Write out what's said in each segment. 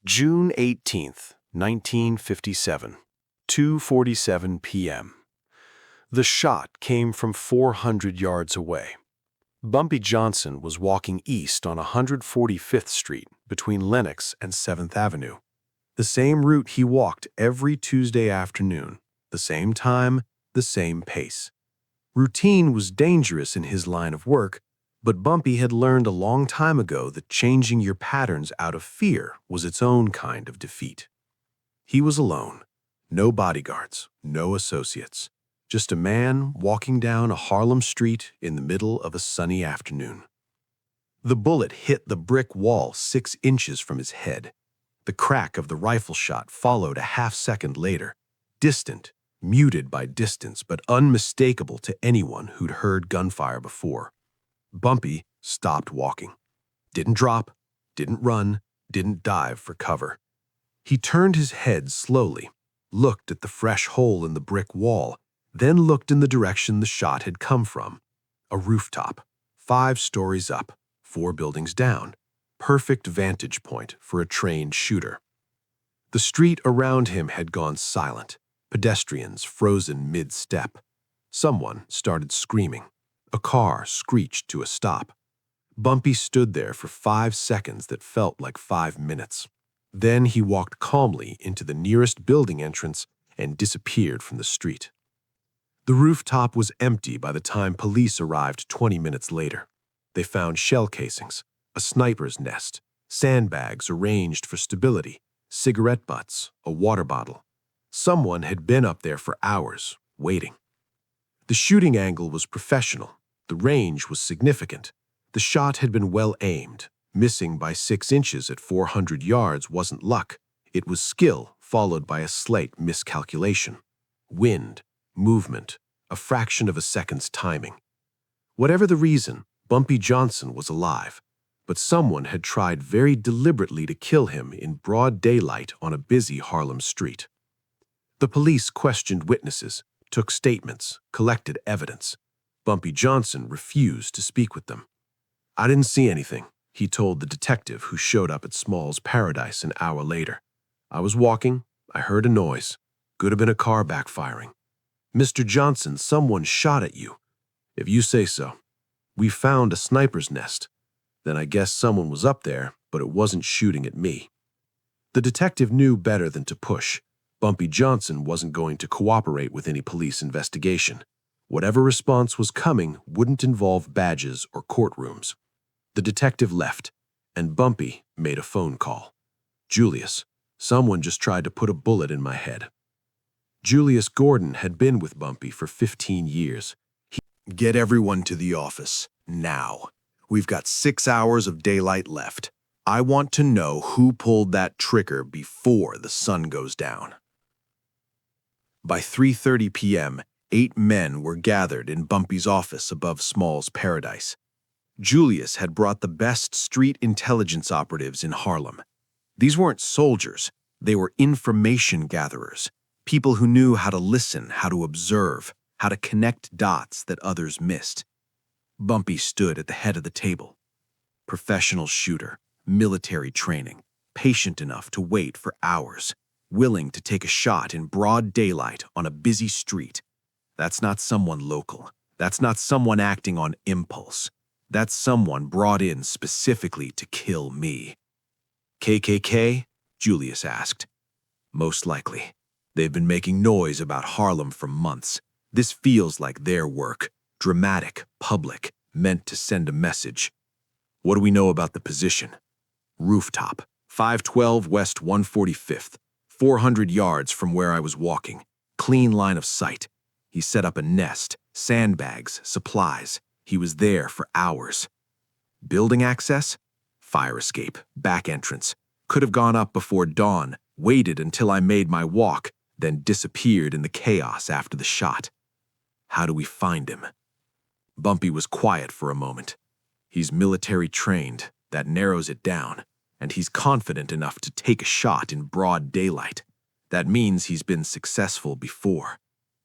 June 18th, 1957, 2:47 p.m. The shot came from 400 yards away. Bumpy Johnson was walking east on 145th Street between Lenox and 7th Avenue. The same route he walked every Tuesday afternoon, the same time, the same pace. Routine was dangerous in his line of work, but Bumpy had learned a long time ago that changing your patterns out of fear was its own kind of defeat. He was alone. No bodyguards, no associates. Just a man walking down a Harlem street in the middle of a sunny afternoon. The bullet hit the brick wall 6 inches from his head. The crack of the rifle shot followed a half-second later, distant, muted by distance, but unmistakable to anyone who'd heard gunfire before. Bumpy stopped walking. Didn't drop, didn't run, didn't dive for cover. He turned his head slowly, looked at the fresh hole in the brick wall, then looked in the direction the shot had come from. A rooftop, 5 stories up, 4 buildings down. Perfect vantage point for a trained shooter. The street around him had gone silent, pedestrians frozen mid-step. Someone started screaming. A car screeched to a stop. Bumpy stood there for 5 seconds that felt like 5 minutes. Then he walked calmly into the nearest building entrance and disappeared from the street. The rooftop was empty by the time police arrived 20 minutes later. They found shell casings, a sniper's nest, sandbags arranged for stability, cigarette butts, a water bottle. Someone had been up there for hours, waiting. The shooting angle was professional. The range was significant. The shot had been well aimed. Missing by 6 inches at 400 yards wasn't luck. It was skill followed by a slight miscalculation. Wind, movement, a fraction of a second's timing. Whatever the reason, Bumpy Johnson was alive, but someone had tried very deliberately to kill him in broad daylight on a busy Harlem street. The police questioned witnesses, took statements, collected evidence. Bumpy Johnson refused to speak with them. "I didn't see anything," he told the detective who showed up at Small's Paradise an hour later. "I was walking. I heard a noise. Could have been a car backfiring." "Mr. Johnson, someone shot at you." "If you say so. We found a sniper's nest. Then I guess someone was up there, but it wasn't shooting at me." The detective knew better than to push. Bumpy Johnson wasn't going to cooperate with any police investigation. Whatever response was coming wouldn't involve badges or courtrooms. The detective left, and Bumpy made a phone call. "Julius, someone just tried to put a bullet in my head." Julius Gordon had been with Bumpy for 15 years. "Get everyone to the office, now. We've got 6 hours of daylight left. I want to know who pulled that trigger before the sun goes down." By 3:30 p.m., 8 men were gathered in Bumpy's office above Small's Paradise. Julius had brought the best street intelligence operatives in Harlem. These weren't soldiers, they were information gatherers, people who knew how to listen, how to observe, how to connect dots that others missed. Bumpy stood at the head of the table. Professional shooter, military training, patient enough to wait for hours, willing to take a shot in broad daylight on a busy street. That's not someone local. That's not someone acting on impulse. That's someone brought in specifically to kill me. "KKK?" Julius asked. "Most likely. They've been making noise about Harlem for months. This feels like their work. Dramatic, public, meant to send a message." "What do we know about the position?" "Rooftop, 512 West 145th, 400 yards from where I was walking. Clean line of sight. He set up a nest, sandbags, supplies. He was there for hours." "Building access?" "Fire escape, back entrance. Could have gone up before dawn, waited until I made my walk, then disappeared in the chaos after the shot." "How do we find him?" Bumpy was quiet for a moment. "He's military trained, that narrows it down, and he's confident enough to take a shot in broad daylight. That means he's been successful before.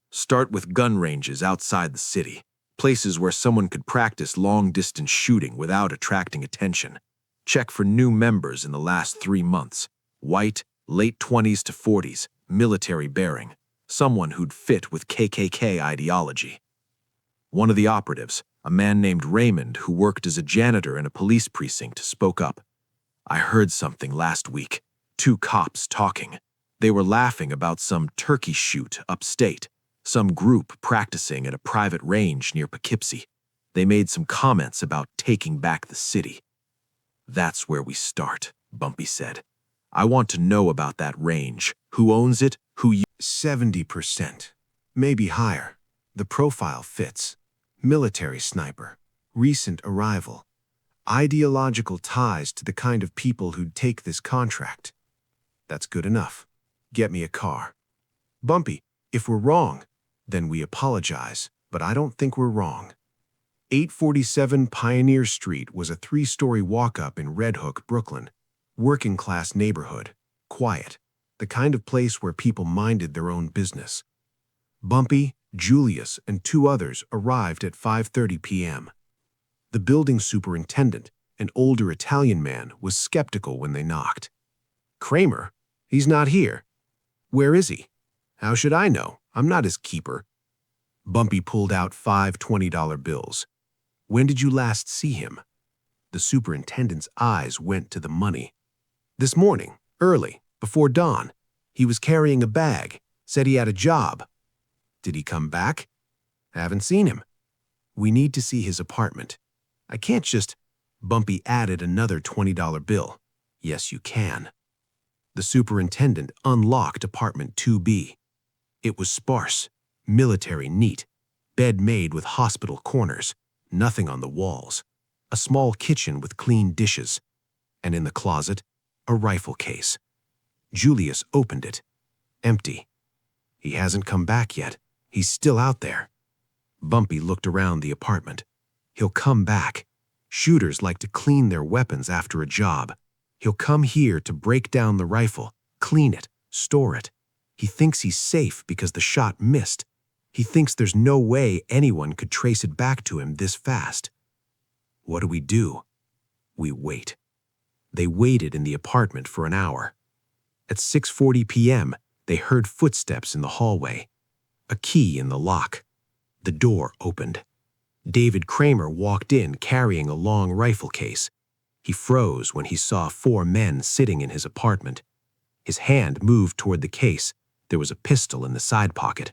Start with gun ranges outside the city, places where someone could practice long-distance shooting without attracting attention. Check for new members in the last 3 months. White, late 20s to 40s, military bearing, someone who'd fit with KKK ideology. One of the operatives, a man named Raymond who worked as a janitor in a police precinct, spoke up. "I heard something last week. 2 cops talking. They were laughing about some turkey shoot upstate, some group practicing at a private range near Poughkeepsie. They made some comments about taking back the city." "That's where we start," Bumpy said. "I want to know about that range. Who owns it? 70%. Maybe higher. The profile fits. Military sniper. Recent arrival. Ideological ties to the kind of people who'd take this contract. That's good enough. Get me a car." "Bumpy, if we're wrong, then we apologize, but I don't think we're wrong." 847 Pioneer Street was a 3-story walk-up in Red Hook, Brooklyn. Working-class neighborhood. Quiet. The kind of place where people minded their own business. Bumpy, Julius, and 2 others arrived at 5:30 p.m. The building superintendent, an older Italian man, was skeptical when they knocked. "Kramer? He's not here." "Where is he?" "How should I know? I'm not his keeper." Bumpy pulled out 5 $20 bills. "When did you last see him?" The superintendent's eyes went to the money. "This morning, early, before dawn. He was carrying a bag, said he had a job." "Did he come back?" "Haven't seen him." "We need to see his apartment. I can't just—" Bumpy added another $20 bill. "Yes, you can." The superintendent unlocked apartment 2B. It was sparse, military neat, bed made with hospital corners, nothing on the walls, a small kitchen with clean dishes, and in the closet, a rifle case. Julius opened it. Empty. He hasn't come back yet. He's still out there. Bumpy looked around the apartment. He'll come back. Shooters like to clean their weapons after a job. He'll come here to break down the rifle, clean it, store it. He thinks he's safe because the shot missed. He thinks there's no way anyone could trace it back to him this fast. What do? We wait. They waited in the apartment for an hour. At 6:40 p.m., they heard footsteps in the hallway. A key in the lock. The door opened. David Kramer walked in carrying a long rifle case. He froze when he saw 4 men sitting in his apartment. His hand moved toward the case. There was a pistol in the side pocket.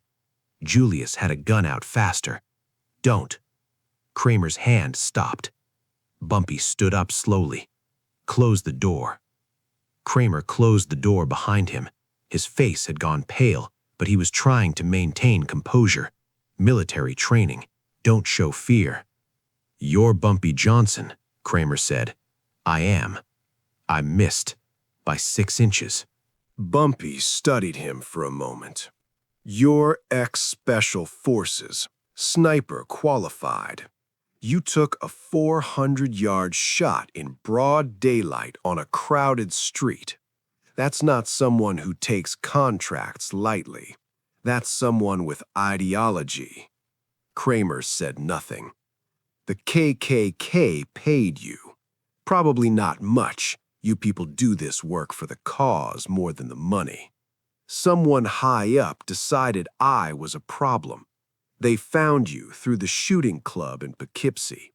Julius had a gun out faster. "Don't." Kramer's hand stopped. Bumpy stood up slowly. "Close the door." Kramer closed the door behind him. His face had gone pale, but he was trying to maintain composure. Military training. Don't show fear. "You're Bumpy Johnson," Kramer said. "I am." "I missed. By 6 inches. Bumpy studied him for a moment. "You're ex-Special Forces, sniper qualified. You took a 400-yard shot in broad daylight on a crowded street. That's not someone who takes contracts lightly. That's someone with ideology." Kramer said nothing. "The KKK paid you. Probably not much. You people do this work for the cause more than the money. Someone high up decided I was a problem. They found you through the shooting club in Poughkeepsie.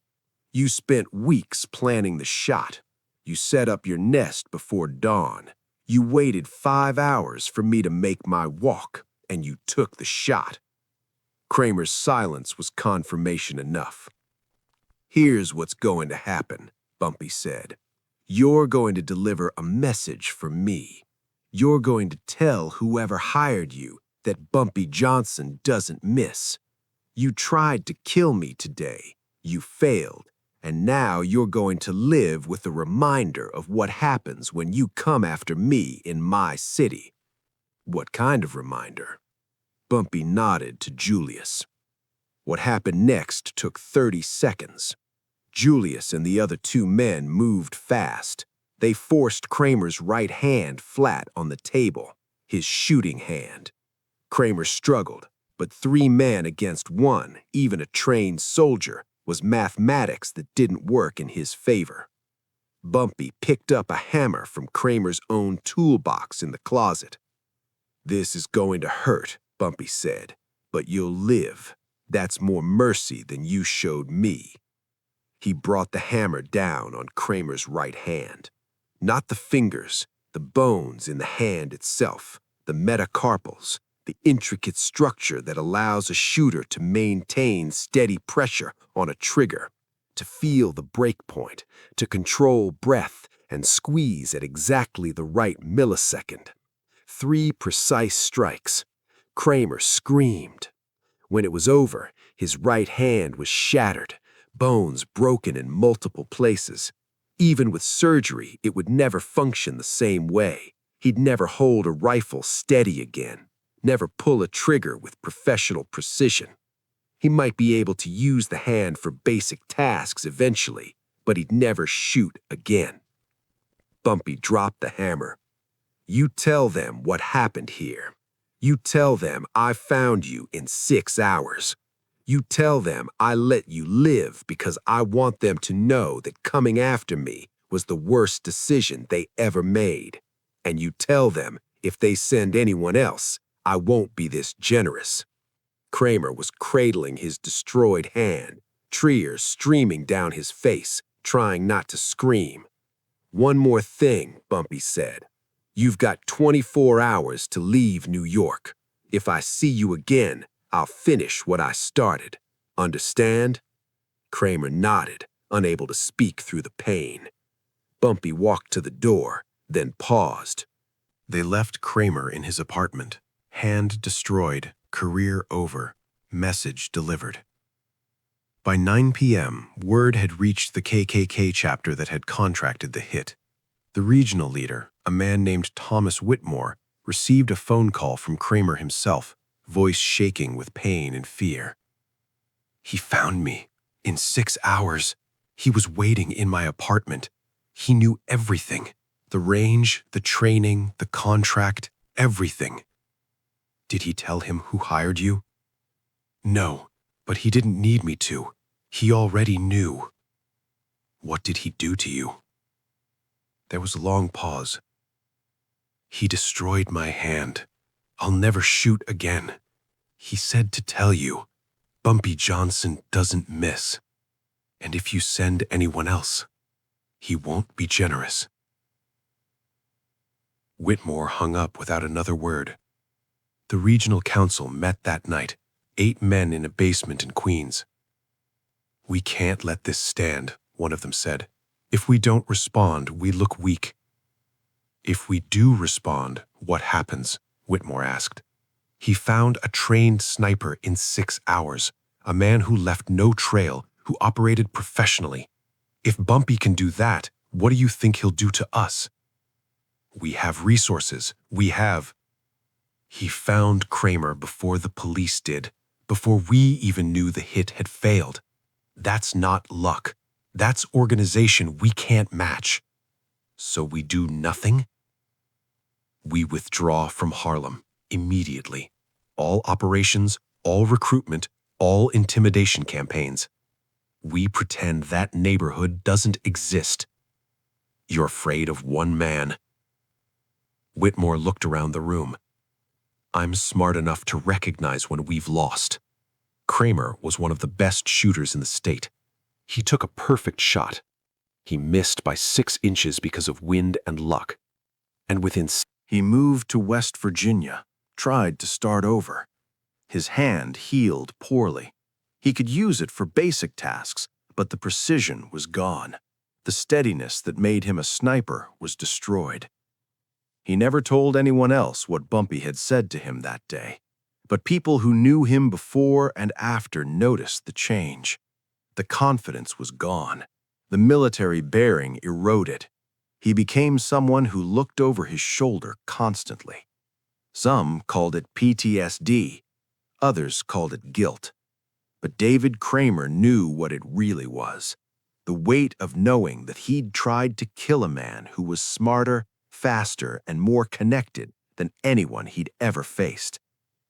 You spent weeks planning the shot. You set up your nest before dawn. You waited 5 hours for me to make my walk, and you took the shot." Kramer's silence was confirmation enough. "Here's what's going to happen," Bumpy said. "You're going to deliver a message for me. You're going to tell whoever hired you that Bumpy Johnson doesn't miss. You tried to kill me today. You failed. And now you're going to live with a reminder of what happens when you come after me in my city." "What kind of reminder?" Bumpy nodded to Julius. What happened next took 30 seconds. Julius and the other 2 men moved fast. They forced Kramer's right hand flat on the table, his shooting hand. Kramer struggled, but 3 men against 1, even a trained soldier, was mathematics that didn't work in his favor. Bumpy picked up a hammer from Kramer's own toolbox in the closet. "This is going to hurt," Bumpy said, "but you'll live. That's more mercy than you showed me." He brought the hammer down on Kramer's right hand. Not the fingers, the bones in the hand itself, the metacarpals, the intricate structure that allows a shooter to maintain steady pressure on a trigger, to feel the break point, to control breath and squeeze at exactly the right millisecond. 3 precise strikes. Kramer screamed. When it was over, his right hand was shattered, bones broken in multiple places. Even with surgery, it would never function the same way. He'd never hold a rifle steady again, never pull a trigger with professional precision. He might be able to use the hand for basic tasks eventually, but he'd never shoot again. Bumpy dropped the hammer. "You tell them what happened here. You tell them I found you in 6 hours. You tell them I let you live because I want them to know that coming after me was the worst decision they ever made. And you tell them if they send anyone else, I won't be this generous." Kramer was cradling his destroyed hand, tears streaming down his face, trying not to scream. "One more thing," Bumpy said. "You've got 24 hours to leave New York. If I see you again, I'll finish what I started. Understand?" Kramer nodded, unable to speak through the pain. Bumpy walked to the door, then paused. They left Kramer in his apartment, hand destroyed, career over, message delivered. By 9 p.m., word had reached the KKK chapter that had contracted the hit. The regional leader, a man named Thomas Whitmore, received a phone call from Kramer himself, voice shaking with pain and fear. "He found me. In 6 hours. He was waiting in my apartment. He knew everything. The range, the training, the contract, everything." "Did he tell him who hired you?" "No, but he didn't need me to. He already knew." "What did he do to you?" There was a long pause. "He destroyed my hand. I'll never shoot again. He said to tell you, Bumpy Johnson doesn't miss. And if you send anyone else, he won't be generous." Whitmore hung up without another word. The regional council met that night, 8 men in a basement in Queens. "We can't let this stand," one of them said. "If we don't respond, we look weak." "If we do respond, what happens?" Whitmore asked. "He found a trained sniper in 6 hours, a man who left no trail, who operated professionally. If Bumpy can do that, what do you think he'll do to us?" "We have resources. We have—" "He found Kramer before the police did, before we even knew the hit had failed. That's not luck. That's organization we can't match. So we do nothing? We withdraw from Harlem immediately. All operations, all recruitment, all intimidation campaigns. We pretend that neighborhood doesn't exist. You're afraid of one man." Whitmore looked around the room. "I'm smart enough to recognize when we've lost." Kramer was one of the best shooters in the state. He took a perfect shot. He missed by 6 inches because of wind and luck. And he moved to West Virginia, tried to start over. His hand healed poorly. He could use it for basic tasks, but the precision was gone. The steadiness that made him a sniper was destroyed. He never told anyone else what Bumpy had said to him that day, but people who knew him before and after noticed the change. The confidence was gone. The military bearing eroded. He became someone who looked over his shoulder constantly. Some called it PTSD. Others called it guilt. But David Kramer knew what it really was. The weight of knowing that he'd tried to kill a man who was smarter, faster, and more connected than anyone he'd ever faced.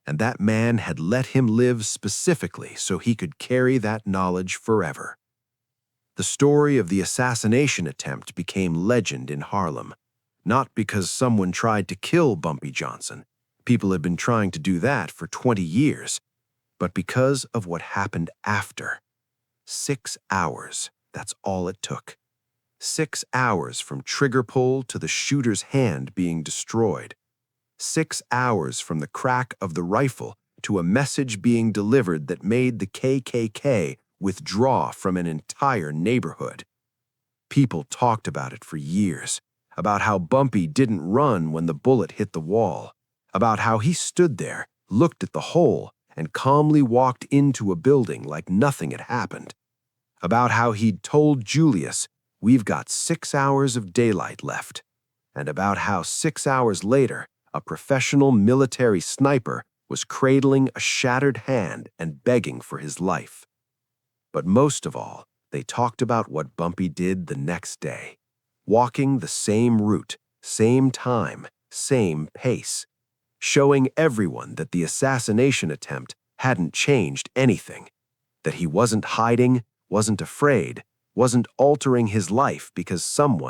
And that man had let him live specifically so he could carry that knowledge forever. The story of the assassination attempt became legend in Harlem, not because someone tried to kill Bumpy Johnson. People had been trying to do that for 20 years, but because of what happened after. 6 hours, that's all it took. 6 hours from trigger pull to the shooter's hand being destroyed. 6 hours from the crack of the rifle to a message being delivered that made the KKK withdraw from an entire neighborhood. People talked about it for years, about how Bumpy didn't run when the bullet hit the wall, about how he stood there, looked at the hole, and calmly walked into a building like nothing had happened, about how he'd told Julius, "We've got 6 hours of daylight left," and about how 6 hours later, a professional military sniper was cradling a shattered hand and begging for his life. But most of all, they talked about what Bumpy did the next day, walking the same route, same time, same pace, showing everyone that the assassination attempt hadn't changed anything, that he wasn't hiding, wasn't afraid, wasn't altering his life because someone